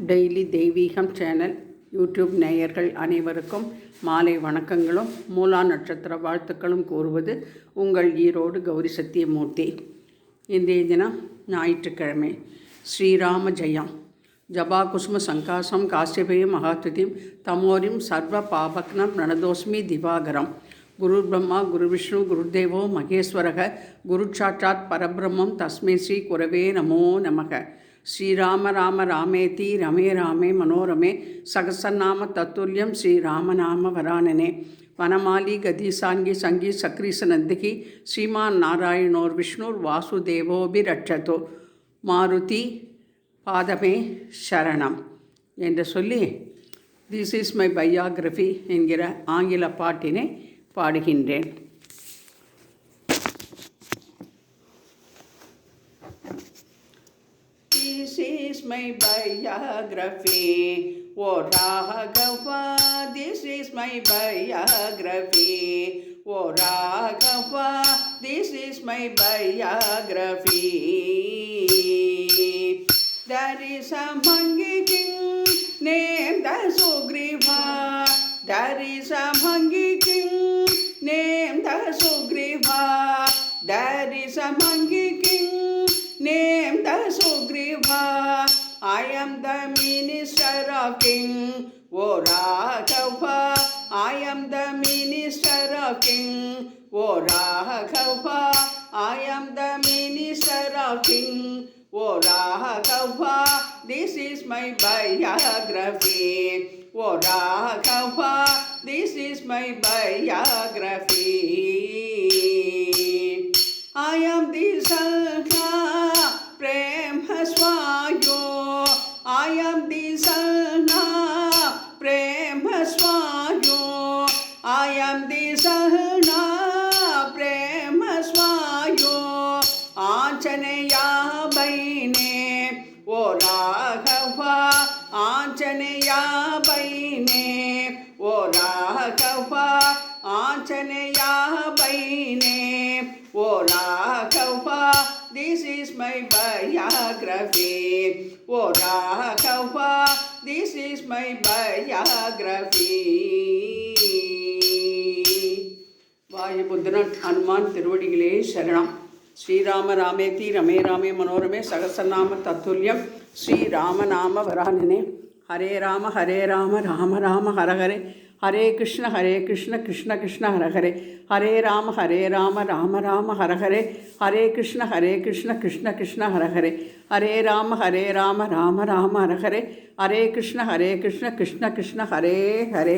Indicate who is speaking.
Speaker 1: Daily தெய்வீகம் channel YouTube நேயர்கள் அனைவருக்கும் மாலை வணக்கங்களும் மூலா நட்சத்திர வாழ்த்துக்களும் கூறுவது உங்கள் ஈரோடு கௌரி சத்தியமூர்த்தி. இன்றைய தினம் ஞாயிற்றுக்கிழமை. ஸ்ரீராம ஜெயம். ஜபா குசும சங்காசம் காசியபயம் மகாத்துதிம் தமோரிம் சர்வ பாபக்னம் பிரணதோஸ்மி திவாகரம். குரு பிரம்மா குரு விஷ்ணு குருதேவோ மகேஸ்வரக குரு சாட்சாத் பரபிரம்மம் தஸ்மை ஸ்ரீ குரவே நமோ நமக. ஸ்ரீராம ராம ராமேதி ரமே ராமே மனோரமே சகசநாம தத்துல்யம் ஸ்ரீராமநாம வரானனே. வனமாலி கதிசாங்கி சங்கி சக்ரீசநந்திகி ஸ்ரீமான் நாராயணோர் விஷ்ணுர் வாசுதேவோபிரட்சதோ மாருதி பாதமே சரணம் என்று சொல்லி திஸ் இஸ் மை பயோகிராஃபி என்கிற ஆங்கில பாட்டினை பாடுகின்றேன். This is my biography, oh Raghava. This is my biography, oh Raghava. This is my biography. There is a monkey king named the Sugriva. There is a monkey king named the Sugriva. There is a monkey king named the Sugriva. I am the minister of king, O Raghava. I am the minister of king, O Raghava. I am the minister of king, O Raghava. This is my biography, O Raghava. This is my biography. I am the Salka Prema Swayo. I am the Salka Prema Swayo. I am the Salka Prema Swayo. Anjaneya Baine, O Raghava. Anjaneya Baine, O Raghava. Anjaneya Baine, O Raghava. This is my biography, O Raghava. This is my biography. வாயுபுத்திரன் Hanuman திருவடிகளே சரணம். ஸ்ரீராம ராமேதி ரமே ராமே மனோரமே சகசநாம தத்துல்யம் ஸ்ரீராமநாம வரானனே. ஹரே ராம ராம ராம ஹர ஹரே. ஹரே கிருஷ்ண கிருஷ்ண கிருஷ்ண ஹர ஹரே. ஹரே ராம ராம ராம ஹர ஹரே. ஹரே கிருஷ்ண கிருஷ்ண கிருஷ்ண ஹர ஹரே. ஹரே ராம ராம ராம ஹர ஹரே. ஹரே கிருஷ்ண கிருஷ்ண கிருஷ்ண கிருஷ்ண ஹரே ஹரே.